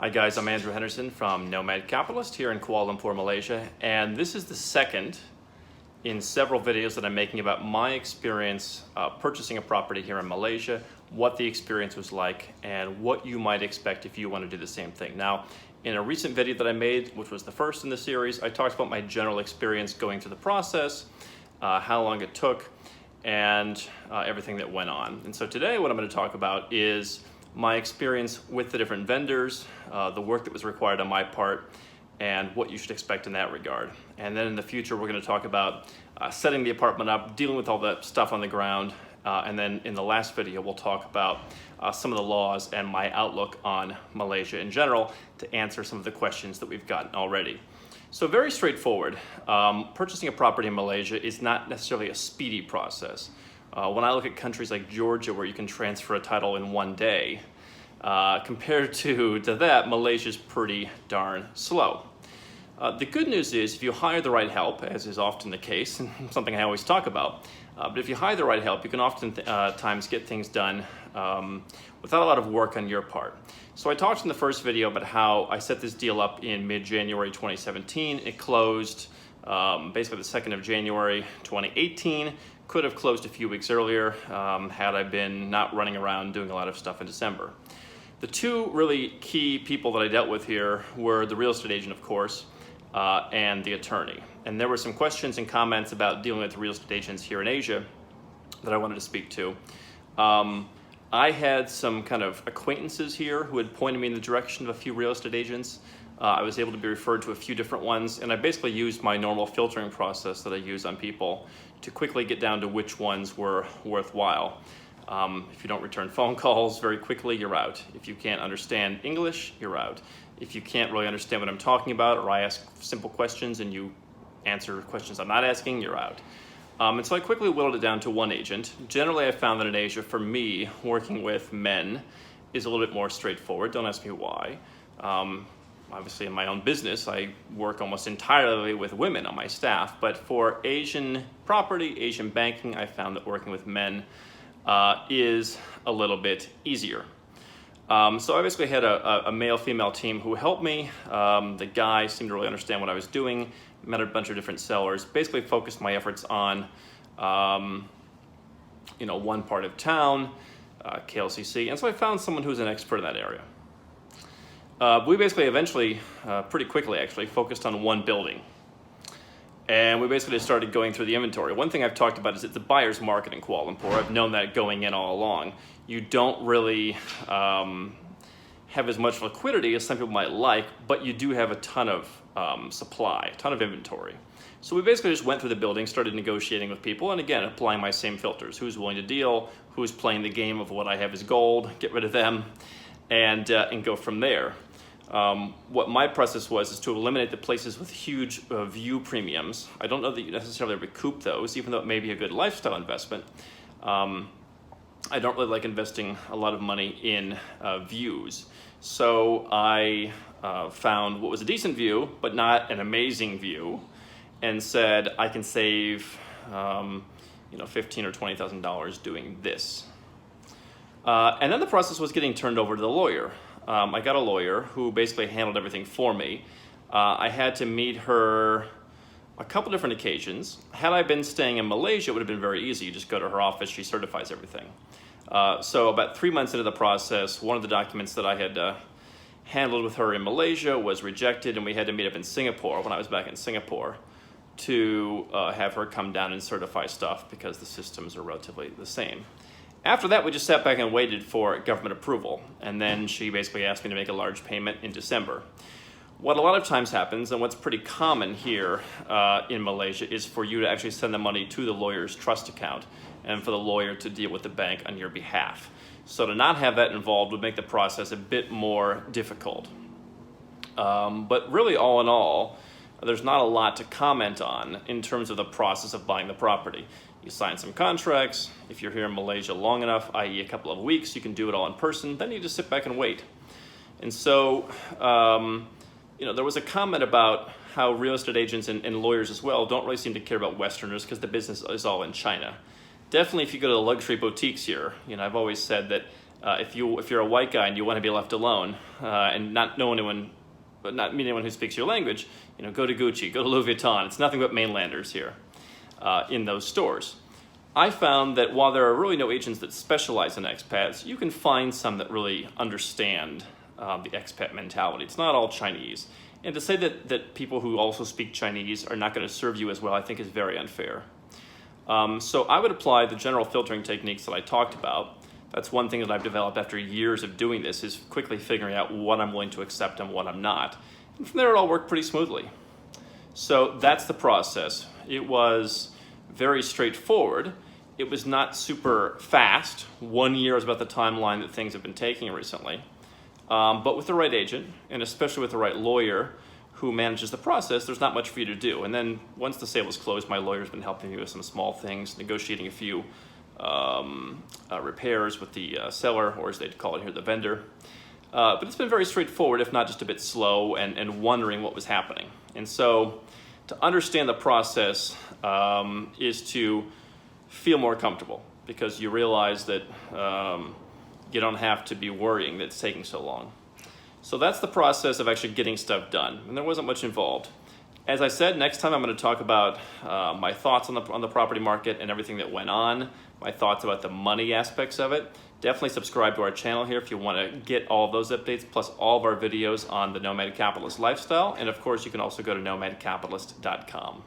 Hi guys, I'm Andrew Henderson from Nomad Capitalist here in Kuala Lumpur, Malaysia, and this is the second in several videos that I'm making about my experience purchasing a property here in Malaysia, what the experience was like, and what you might expect if you want to do the same thing. Now, in a recent video that I made, which was the first in the series, I talked about my general experience going through the process, how long it took, and everything that went on. And so today what I'm going to talk about is my experience with the different vendors, the work that was required on my part, and what you should expect in that regard. And then in the future, we're going to talk about setting the apartment up, dealing with all that stuff on the ground, and then in the last video, we'll talk about some of the laws and my outlook on Malaysia in general to answer some of the questions that we've gotten already. So very straightforward. Purchasing a property in Malaysia is not necessarily a speedy process. When I look at countries like Georgia, where you can transfer a title in one day, compared to that, Malaysia's pretty darn slow. The good news is if you hire the right help, as is often the case, and something I always talk about, but if you hire the right help, you can often times get things done without a lot of work on your part. So I talked in the first video about how I set this deal up in mid-January 2017. It closed basically the 2nd of January 2018. Could have closed a few weeks earlier had I been not running around doing a lot of stuff in December. The two really key people that I dealt with here were the real estate agent, of course, and the attorney. And there were some questions and comments about dealing with real estate agents here in Asia that I wanted to speak to. I had some kind of acquaintances here who had pointed me in the direction of a few real estate agents. I was able to be referred to a few different ones, and I basically used my normal filtering process that I use on people to quickly get down to which ones were worthwhile. If you don't return phone calls very quickly, you're out. If you can't understand English, you're out. If you can't really understand what I'm talking about, or I ask simple questions and you answer questions I'm not asking, you're out. And so I quickly whittled it down to one agent. Generally, I found that in Asia, for me, working with men is a little bit more straightforward. Don't ask me why. Obviously, in my own business, I work almost entirely with women on my staff. But for Asian property, Asian banking, I found that working with men is a little bit easier. So I basically had a male-female team who helped me. The guy seemed to really understand what I was doing, met a bunch of different sellers, basically focused my efforts on one part of town, KLCC, and so I found someone who's an expert in that area. We basically eventually, pretty quickly actually, focused on one building. And we basically just started going through the inventory. One thing I've talked about is it's a buyer's market in Kuala Lumpur. I've known that going in all along. You don't really have as much liquidity as some people might like, but you do have a ton of supply, a ton of inventory. So we basically just went through the building, started negotiating with people, and again, applying my same filters. Who's willing to deal, who's playing the game of what I have is gold, get rid of them, and go from there. What my process was is to eliminate the places with huge view premiums. I don't know that you necessarily recoup those, even though it may be a good lifestyle investment. I don't really like investing a lot of money in views. So I found what was a decent view, but not an amazing view, and said I can save $15,000 or $20,000 doing this. And then the process was getting turned over to the lawyer. I got a lawyer who basically handled everything for me. I had to meet her a couple different occasions. Had I been staying in Malaysia, it would have been very easy. You just go to her office, she certifies everything. So about 3 months into the process, one of the documents that I had handled with her in Malaysia was rejected, and we had to meet up in Singapore when I was back in Singapore to have her come down and certify stuff because the systems are relatively the same. After that, we just sat back and waited for government approval, and then she basically asked me to make a large payment in December. What a lot of times happens, and what's pretty common here in Malaysia, is for you to actually send the money to the lawyer's trust account and for the lawyer to deal with the bank on your behalf. So to not have that involved would make the process a bit more difficult. But really, all in all, there's not a lot to comment on in terms of the process of buying the property. You sign some contracts. If you're here in Malaysia long enough, i.e. a couple of weeks, you can do it all in person. Then you just sit back and wait. And so, there was a comment about how real estate agents and lawyers as well don't really seem to care about Westerners because the business is all in China. Definitely if you go to the luxury boutiques here, I've always said that If you're a white guy and you want to be left alone and not know anyone, but not meet anyone who speaks your language, go to Gucci, go to Louis Vuitton. It's nothing but mainlanders here in those stores. I found that while there are really no agents that specialize in expats, you can find some that really understand the expat mentality. It's not all Chinese. And to say that people who also speak Chinese are not going to serve you as well, I think is very unfair. So I would apply the general filtering techniques that I talked about. That's one thing that I've developed after years of doing this, is quickly figuring out what I'm willing to accept and what I'm not. And from there, it all worked pretty smoothly. So that's the process. It was very straightforward. It was not super fast. 1 year is about the timeline that things have been taking recently. But with the right agent, and especially with the right lawyer who manages the process, there's not much for you to do. And then once the sale was closed, my lawyer's been helping me with some small things, negotiating a few repairs with the seller, or as they'd call it here, the vendor. But it's been very straightforward, if not just a bit slow, and wondering what was happening. And so to understand the process is to feel more comfortable, because you realize that you don't have to be worrying that it's taking so long. So that's the process of actually getting stuff done, and there wasn't much involved. As I said, next time I'm going to talk about my thoughts on the property market and everything that went on, my thoughts about the money aspects of it. Definitely subscribe to our channel here if you want to get all of those updates, plus all of our videos on the Nomad Capitalist lifestyle. And of course, you can also go to nomadcapitalist.com.